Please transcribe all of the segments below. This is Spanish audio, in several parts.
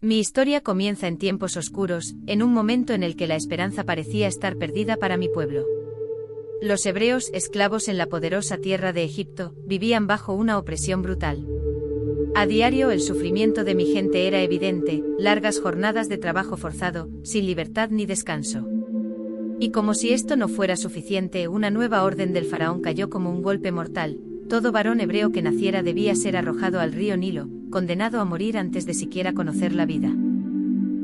Mi historia comienza en tiempos oscuros, en un momento en el que la esperanza parecía estar perdida para mi pueblo. Los hebreos, esclavos en la poderosa tierra de Egipto, vivían bajo una opresión brutal. A diario el sufrimiento de mi gente era evidente, largas jornadas de trabajo forzado, sin libertad ni descanso. Y como si esto no fuera suficiente, una nueva orden del faraón cayó como un golpe mortal. Todo varón hebreo que naciera debía ser arrojado al río Nilo, condenado a morir antes de siquiera conocer la vida.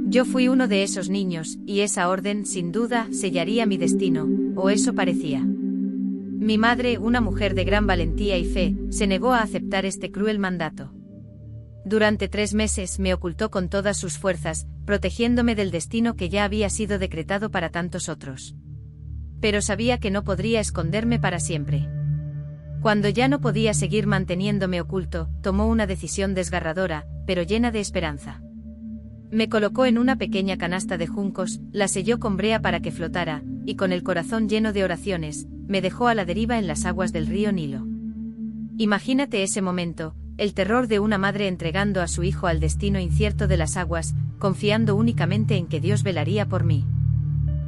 Yo fui uno de esos niños, y esa orden, sin duda, sellaría mi destino, o eso parecía. Mi madre, una mujer de gran valentía y fe, se negó a aceptar este cruel mandato. Durante 3 meses me ocultó con todas sus fuerzas, protegiéndome del destino que ya había sido decretado para tantos otros. Pero sabía que no podría esconderme para siempre. Cuando ya no podía seguir manteniéndome oculto, tomó una decisión desgarradora, pero llena de esperanza. Me colocó en una pequeña canasta de juncos, la selló con brea para que flotara, y con el corazón lleno de oraciones, me dejó a la deriva en las aguas del río Nilo. Imagínate ese momento, el terror de una madre entregando a su hijo al destino incierto de las aguas, confiando únicamente en que Dios velaría por mí.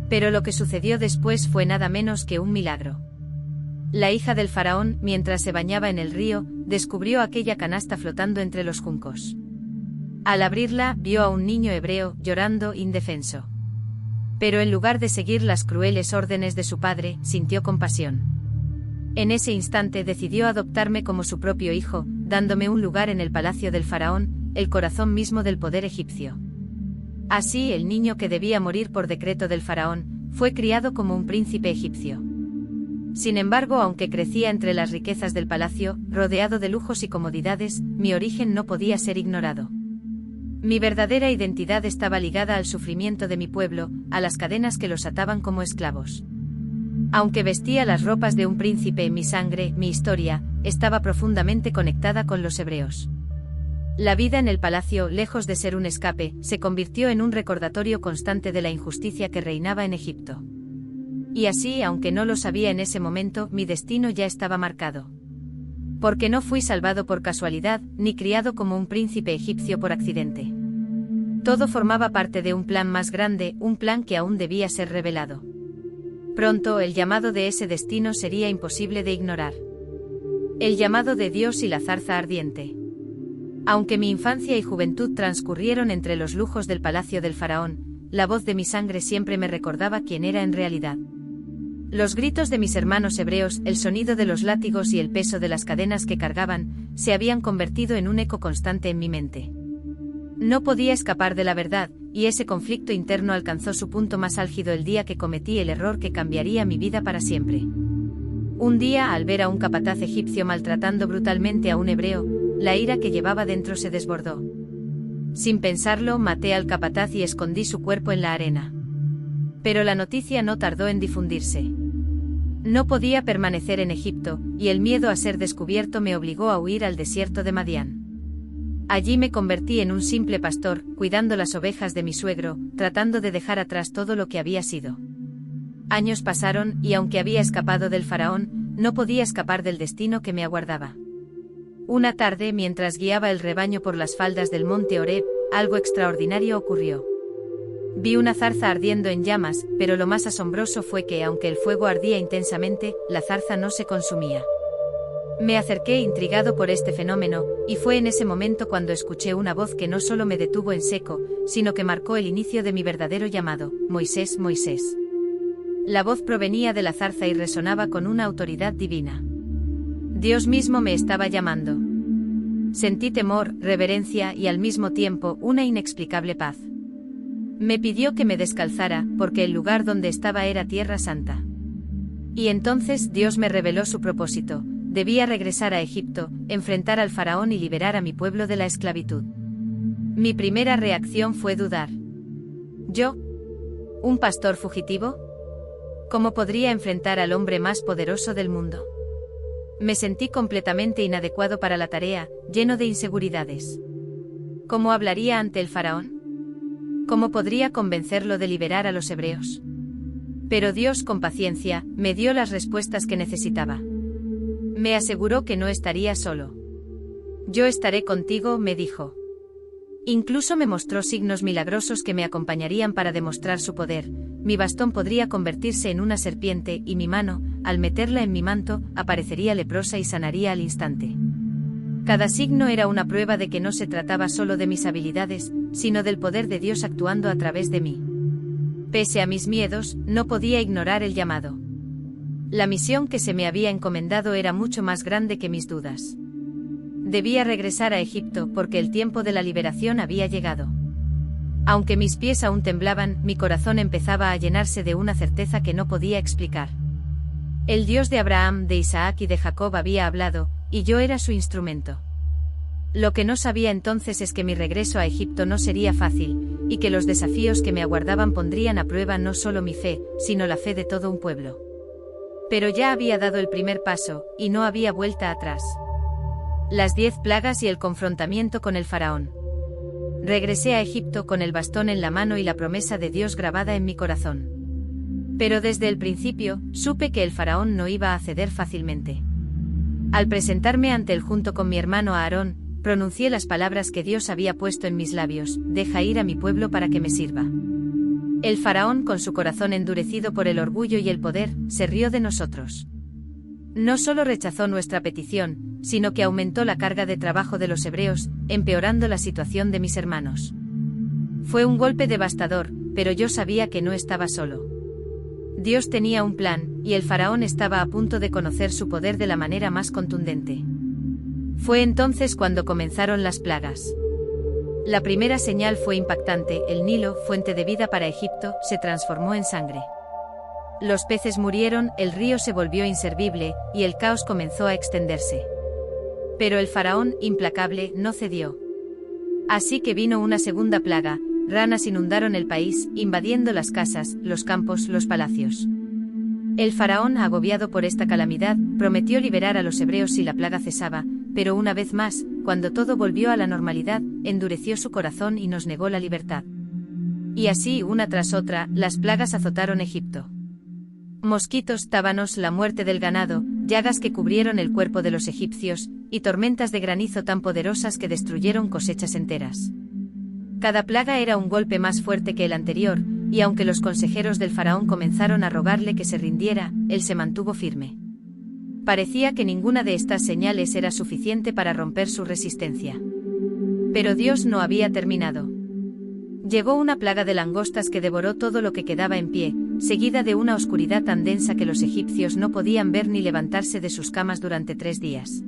Pero lo que sucedió después fue nada menos que un milagro. La hija del faraón, mientras se bañaba en el río, descubrió aquella canasta flotando entre los juncos. Al abrirla, vio a un niño hebreo, llorando, indefenso. Pero en lugar de seguir las crueles órdenes de su padre, sintió compasión. En ese instante decidió adoptarme como su propio hijo, dándome un lugar en el palacio del faraón, el corazón mismo del poder egipcio. Así, el niño que debía morir por decreto del faraón, fue criado como un príncipe egipcio. Sin embargo, aunque crecía entre las riquezas del palacio, rodeado de lujos y comodidades, mi origen no podía ser ignorado. Mi verdadera identidad estaba ligada al sufrimiento de mi pueblo, a las cadenas que los ataban como esclavos. Aunque vestía las ropas de un príncipe, mi sangre, mi historia, estaba profundamente conectada con los hebreos. La vida en el palacio, lejos de ser un escape, se convirtió en un recordatorio constante de la injusticia que reinaba en Egipto. Y así, aunque no lo sabía en ese momento, mi destino ya estaba marcado. Porque no fui salvado por casualidad, ni criado como un príncipe egipcio por accidente. Todo formaba parte de un plan más grande, un plan que aún debía ser revelado. Pronto el llamado de ese destino sería imposible de ignorar. El llamado de Dios y la zarza ardiente. Aunque mi infancia y juventud transcurrieron entre los lujos del palacio del faraón, la voz de mi sangre siempre me recordaba quién era en realidad. Los gritos de mis hermanos hebreos, el sonido de los látigos y el peso de las cadenas que cargaban, se habían convertido en un eco constante en mi mente. No podía escapar de la verdad, y ese conflicto interno alcanzó su punto más álgido el día que cometí el error que cambiaría mi vida para siempre. Un día, al ver a un capataz egipcio maltratando brutalmente a un hebreo, la ira que llevaba dentro se desbordó. Sin pensarlo, maté al capataz y escondí su cuerpo en la arena. Pero la noticia no tardó en difundirse. No podía permanecer en Egipto, y el miedo a ser descubierto me obligó a huir al desierto de Madián. Allí me convertí en un simple pastor, cuidando las ovejas de mi suegro, tratando de dejar atrás todo lo que había sido. Años pasaron, y aunque había escapado del faraón, no podía escapar del destino que me aguardaba. Una tarde, mientras guiaba el rebaño por las faldas del monte Horeb, algo extraordinario ocurrió. Vi una zarza ardiendo en llamas, pero lo más asombroso fue que, aunque el fuego ardía intensamente, la zarza no se consumía. Me acerqué intrigado por este fenómeno, y fue en ese momento cuando escuché una voz que no solo me detuvo en seco, sino que marcó el inicio de mi verdadero llamado: Moisés, Moisés. La voz provenía de la zarza y resonaba con una autoridad divina. Dios mismo me estaba llamando. Sentí temor, reverencia y al mismo tiempo una inexplicable paz. Me pidió que me descalzara, porque el lugar donde estaba era tierra santa. Y entonces Dios me reveló su propósito: debía regresar a Egipto, enfrentar al faraón y liberar a mi pueblo de la esclavitud. Mi primera reacción fue dudar. ¿Yo? ¿Un pastor fugitivo? ¿Cómo podría enfrentar al hombre más poderoso del mundo? Me sentí completamente inadecuado para la tarea, lleno de inseguridades. ¿Cómo hablaría ante el faraón? ¿Cómo podría convencerlo de liberar a los hebreos? Pero Dios, con paciencia, me dio las respuestas que necesitaba. Me aseguró que no estaría solo. Yo estaré contigo, me dijo. Incluso me mostró signos milagrosos que me acompañarían para demostrar su poder. Mi bastón podría convertirse en una serpiente y mi mano, al meterla en mi manto, aparecería leprosa y sanaría al instante. Cada signo era una prueba de que no se trataba solo de mis habilidades, sino del poder de Dios actuando a través de mí. Pese a mis miedos, no podía ignorar el llamado. La misión que se me había encomendado era mucho más grande que mis dudas. Debía regresar a Egipto porque el tiempo de la liberación había llegado. Aunque mis pies aún temblaban, mi corazón empezaba a llenarse de una certeza que no podía explicar. El Dios de Abraham, de Isaac y de Jacob había hablado, y yo era su instrumento. Lo que no sabía entonces es que mi regreso a Egipto no sería fácil, y que los desafíos que me aguardaban pondrían a prueba no solo mi fe, sino la fe de todo un pueblo. Pero ya había dado el primer paso, y no había vuelta atrás. Las 10 plagas y el confrontamiento con el faraón. Regresé a Egipto con el bastón en la mano y la promesa de Dios grabada en mi corazón. Pero desde el principio, supe que el faraón no iba a ceder fácilmente. Al presentarme ante él junto con mi hermano Aarón, pronuncié las palabras que Dios había puesto en mis labios: deja ir a mi pueblo para que me sirva. El faraón, con su corazón endurecido por el orgullo y el poder, se rió de nosotros. No solo rechazó nuestra petición, sino que aumentó la carga de trabajo de los hebreos, empeorando la situación de mis hermanos. Fue un golpe devastador, pero yo sabía que no estaba solo. Dios tenía un plan, y el faraón estaba a punto de conocer su poder de la manera más contundente. Fue entonces cuando comenzaron las plagas. La primera señal fue impactante: el Nilo, fuente de vida para Egipto, se transformó en sangre. Los peces murieron, el río se volvió inservible, y el caos comenzó a extenderse. Pero el faraón, implacable, no cedió. Así que vino una segunda plaga: ranas inundaron el país, invadiendo las casas, los campos, los palacios. El faraón, agobiado por esta calamidad, prometió liberar a los hebreos si la plaga cesaba, pero una vez más, cuando todo volvió a la normalidad, endureció su corazón y nos negó la libertad. Y así, una tras otra, las plagas azotaron Egipto. Mosquitos, tábanos, la muerte del ganado, llagas que cubrieron el cuerpo de los egipcios, y tormentas de granizo tan poderosas que destruyeron cosechas enteras. Cada plaga era un golpe más fuerte que el anterior, y aunque los consejeros del faraón comenzaron a rogarle que se rindiera, él se mantuvo firme. Parecía que ninguna de estas señales era suficiente para romper su resistencia. Pero Dios no había terminado. Llegó una plaga de langostas que devoró todo lo que quedaba en pie, seguida de una oscuridad tan densa que los egipcios no podían ver ni levantarse de sus camas durante 3 días.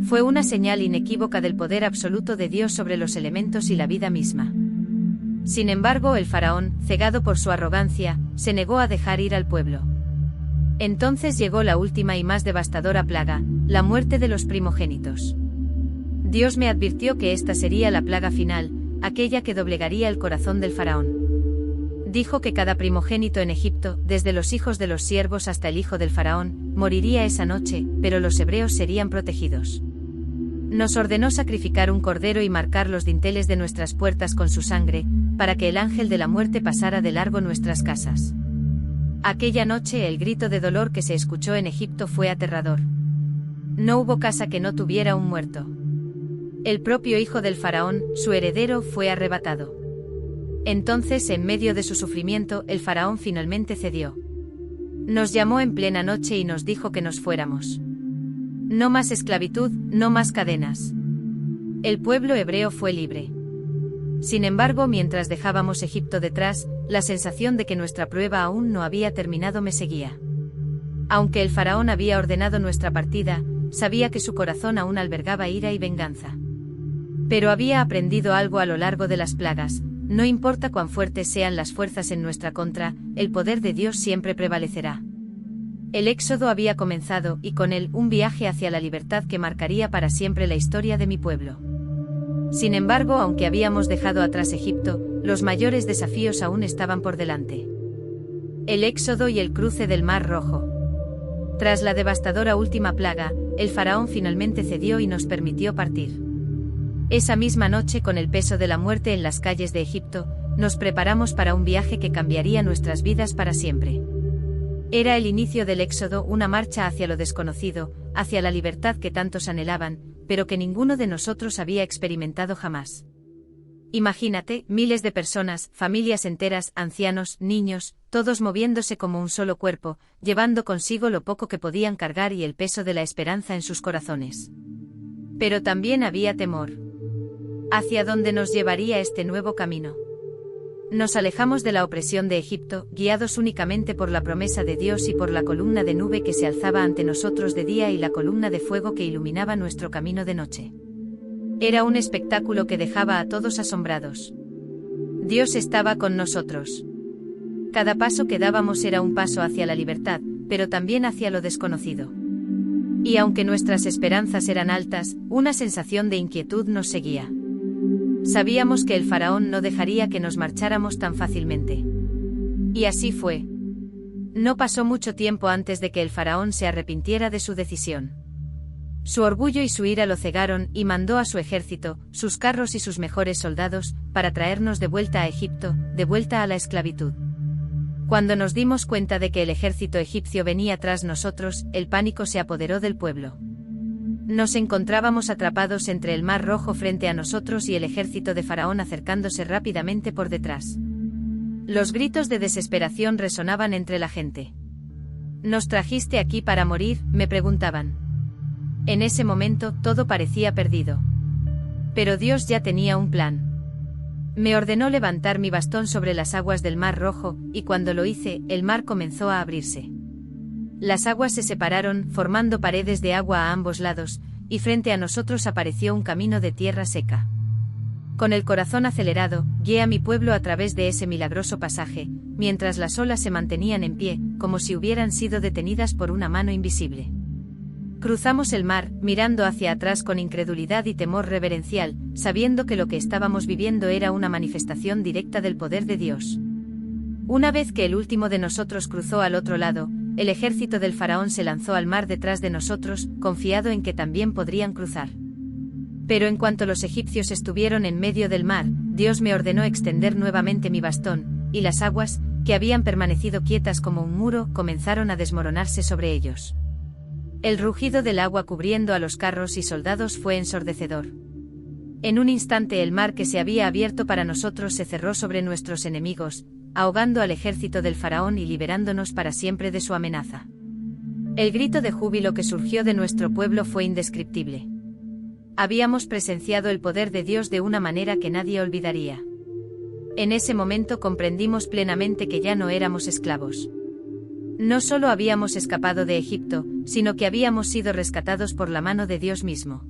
Fue una señal inequívoca del poder absoluto de Dios sobre los elementos y la vida misma. Sin embargo, el faraón, cegado por su arrogancia, se negó a dejar ir al pueblo. Entonces llegó la última y más devastadora plaga: la muerte de los primogénitos. Dios me advirtió que esta sería la plaga final, aquella que doblegaría el corazón del faraón. Dijo que cada primogénito en Egipto, desde los hijos de los siervos hasta el hijo del faraón, moriría esa noche, pero los hebreos serían protegidos. Nos ordenó sacrificar un cordero y marcar los dinteles de nuestras puertas con su sangre, para que el ángel de la muerte pasara de largo nuestras casas. Aquella noche el grito de dolor que se escuchó en Egipto fue aterrador. No hubo casa que no tuviera un muerto. El propio hijo del faraón, su heredero, fue arrebatado. Entonces, en medio de su sufrimiento, el faraón finalmente cedió. Nos llamó en plena noche y nos dijo que nos fuéramos. No más esclavitud, no más cadenas. El pueblo hebreo fue libre. Sin embargo, mientras dejábamos Egipto detrás, la sensación de que nuestra prueba aún no había terminado me seguía. Aunque el faraón había ordenado nuestra partida, sabía que su corazón aún albergaba ira y venganza. Pero había aprendido algo a lo largo de las plagas: no importa cuán fuertes sean las fuerzas en nuestra contra, el poder de Dios siempre prevalecerá. El éxodo había comenzado, y con él, un viaje hacia la libertad que marcaría para siempre la historia de mi pueblo. Sin embargo, aunque habíamos dejado atrás Egipto, los mayores desafíos aún estaban por delante. El éxodo y el cruce del Mar Rojo. Tras la devastadora última plaga, el faraón finalmente cedió y nos permitió partir. Esa misma noche, con el peso de la muerte en las calles de Egipto, nos preparamos para un viaje que cambiaría nuestras vidas para siempre. Era el inicio del éxodo, una marcha hacia lo desconocido, hacia la libertad que tantos anhelaban, pero que ninguno de nosotros había experimentado jamás. Imagínate, miles de personas, familias enteras, ancianos, niños, todos moviéndose como un solo cuerpo, llevando consigo lo poco que podían cargar y el peso de la esperanza en sus corazones. Pero también había temor. ¿Hacia dónde nos llevaría este nuevo camino? Nos alejamos de la opresión de Egipto, guiados únicamente por la promesa de Dios y por la columna de nube que se alzaba ante nosotros de día y la columna de fuego que iluminaba nuestro camino de noche. Era un espectáculo que dejaba a todos asombrados. Dios estaba con nosotros. Cada paso que dábamos era un paso hacia la libertad, pero también hacia lo desconocido. Y aunque nuestras esperanzas eran altas, una sensación de inquietud nos seguía. Sabíamos que el faraón no dejaría que nos marcháramos tan fácilmente. Y así fue. No pasó mucho tiempo antes de que el faraón se arrepintiera de su decisión. Su orgullo y su ira lo cegaron y mandó a su ejército, sus carros y sus mejores soldados, para traernos de vuelta a Egipto, de vuelta a la esclavitud. Cuando nos dimos cuenta de que el ejército egipcio venía tras nosotros, el pánico se apoderó del pueblo. Nos encontrábamos atrapados entre el Mar Rojo frente a nosotros y el ejército de Faraón acercándose rápidamente por detrás. Los gritos de desesperación resonaban entre la gente. ¿Nos trajiste aquí para morir?, me preguntaban. En ese momento, todo parecía perdido. Pero Dios ya tenía un plan. Me ordenó levantar mi bastón sobre las aguas del Mar Rojo, y cuando lo hice, el mar comenzó a abrirse. Las aguas se separaron, formando paredes de agua a ambos lados, y frente a nosotros apareció un camino de tierra seca. Con el corazón acelerado, guié a mi pueblo a través de ese milagroso pasaje, mientras las olas se mantenían en pie, como si hubieran sido detenidas por una mano invisible. Cruzamos el mar, mirando hacia atrás con incredulidad y temor reverencial, sabiendo que lo que estábamos viviendo era una manifestación directa del poder de Dios. Una vez que el último de nosotros cruzó al otro lado, el ejército del faraón se lanzó al mar detrás de nosotros, confiado en que también podrían cruzar. Pero en cuanto los egipcios estuvieron en medio del mar, Dios me ordenó extender nuevamente mi bastón, y las aguas, que habían permanecido quietas como un muro, comenzaron a desmoronarse sobre ellos. El rugido del agua cubriendo a los carros y soldados fue ensordecedor. En un instante el mar que se había abierto para nosotros se cerró sobre nuestros enemigos, ahogando al ejército del faraón y liberándonos para siempre de su amenaza. El grito de júbilo que surgió de nuestro pueblo fue indescriptible. Habíamos presenciado el poder de Dios de una manera que nadie olvidaría. En ese momento comprendimos plenamente que ya no éramos esclavos. No solo habíamos escapado de Egipto, sino que habíamos sido rescatados por la mano de Dios mismo.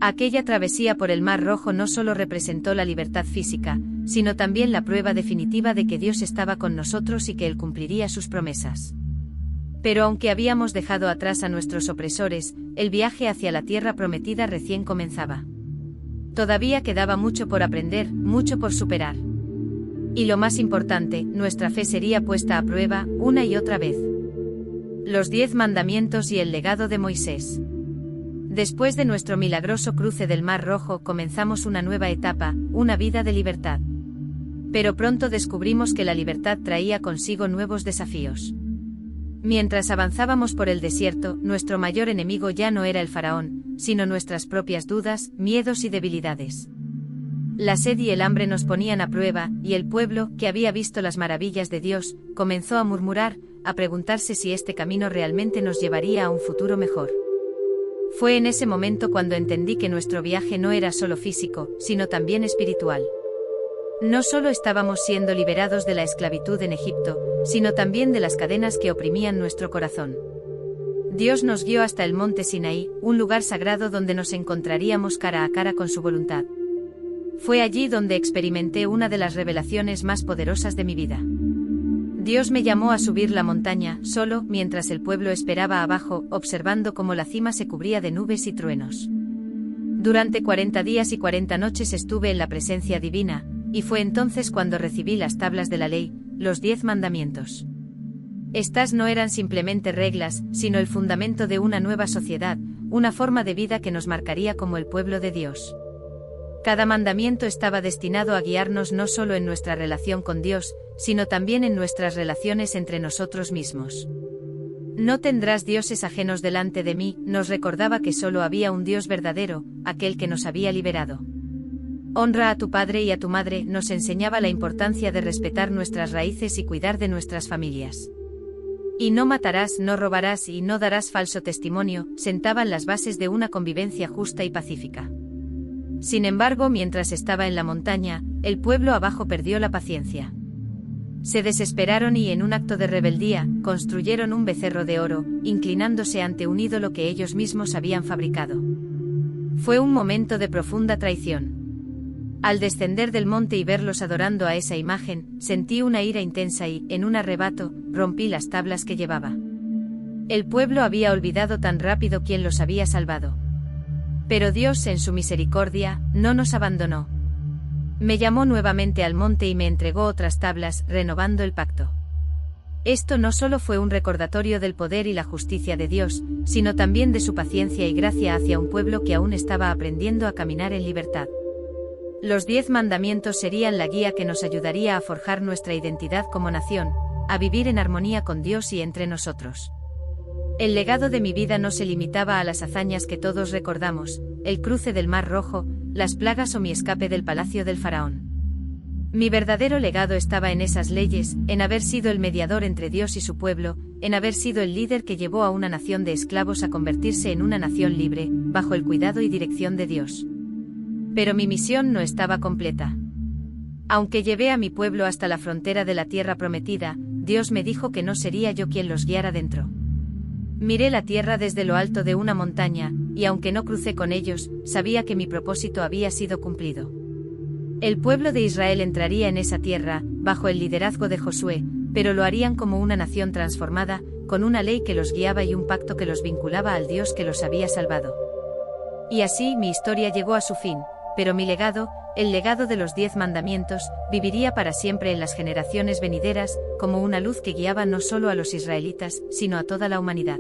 Aquella travesía por el Mar Rojo no solo representó la libertad física, sino también la prueba definitiva de que Dios estaba con nosotros y que Él cumpliría sus promesas. Pero aunque habíamos dejado atrás a nuestros opresores, el viaje hacia la tierra prometida recién comenzaba. Todavía quedaba mucho por aprender, mucho por superar. Y lo más importante, nuestra fe sería puesta a prueba, una y otra vez. Los 10 mandamientos y el legado de Moisés. Después de nuestro milagroso cruce del Mar Rojo comenzamos una nueva etapa, una vida de libertad. Pero pronto descubrimos que la libertad traía consigo nuevos desafíos. Mientras avanzábamos por el desierto, nuestro mayor enemigo ya no era el faraón, sino nuestras propias dudas, miedos y debilidades. La sed y el hambre nos ponían a prueba, y el pueblo, que había visto las maravillas de Dios, comenzó a murmurar, a preguntarse si este camino realmente nos llevaría a un futuro mejor. Fue en ese momento cuando entendí que nuestro viaje no era solo físico, sino también espiritual. No solo estábamos siendo liberados de la esclavitud en Egipto, sino también de las cadenas que oprimían nuestro corazón. Dios nos guió hasta el monte Sinaí, un lugar sagrado donde nos encontraríamos cara a cara con su voluntad. Fue allí donde experimenté una de las revelaciones más poderosas de mi vida. Dios me llamó a subir la montaña, solo, mientras el pueblo esperaba abajo, observando cómo la cima se cubría de nubes y truenos. Durante 40 días y 40 noches estuve en la presencia divina, y fue entonces cuando recibí las tablas de la ley, los 10 mandamientos. Estas no eran simplemente reglas, sino el fundamento de una nueva sociedad, una forma de vida que nos marcaría como el pueblo de Dios. Cada mandamiento estaba destinado a guiarnos no solo en nuestra relación con Dios, sino también en nuestras relaciones entre nosotros mismos. No tendrás dioses ajenos delante de mí, nos recordaba que solo había un Dios verdadero, aquel que nos había liberado. Honra a tu padre y a tu madre nos enseñaba la importancia de respetar nuestras raíces y cuidar de nuestras familias. Y no matarás, no robarás y no darás falso testimonio, sentaban las bases de una convivencia justa y pacífica. Sin embargo, mientras estaba en la montaña, el pueblo abajo perdió la paciencia. Se desesperaron y en un acto de rebeldía, construyeron un becerro de oro, inclinándose ante un ídolo que ellos mismos habían fabricado. Fue un momento de profunda traición. Al descender del monte y verlos adorando a esa imagen, sentí una ira intensa y, en un arrebato, rompí las tablas que llevaba. El pueblo había olvidado tan rápido quién los había salvado. Pero Dios, en su misericordia, no nos abandonó. Me llamó nuevamente al monte y me entregó otras tablas, renovando el pacto. Esto no solo fue un recordatorio del poder y la justicia de Dios, sino también de su paciencia y gracia hacia un pueblo que aún estaba aprendiendo a caminar en libertad. Los 10 mandamientos serían la guía que nos ayudaría a forjar nuestra identidad como nación, a vivir en armonía con Dios y entre nosotros. El legado de mi vida no se limitaba a las hazañas que todos recordamos, el cruce del Mar Rojo, las plagas o mi escape del palacio del faraón. Mi verdadero legado estaba en esas leyes, en haber sido el mediador entre Dios y su pueblo, en haber sido el líder que llevó a una nación de esclavos a convertirse en una nación libre, bajo el cuidado y dirección de Dios. Pero mi misión no estaba completa. Aunque llevé a mi pueblo hasta la frontera de la tierra prometida, Dios me dijo que no sería yo quien los guiara dentro. Miré la tierra desde lo alto de una montaña, y aunque no crucé con ellos, sabía que mi propósito había sido cumplido. El pueblo de Israel entraría en esa tierra, bajo el liderazgo de Josué, pero lo harían como una nación transformada, con una ley que los guiaba y un pacto que los vinculaba al Dios que los había salvado. Y así mi historia llegó a su fin, pero mi legado, el legado de los 10 mandamientos, viviría para siempre en las generaciones venideras, como una luz que guiaba no solo a los israelitas, sino a toda la humanidad.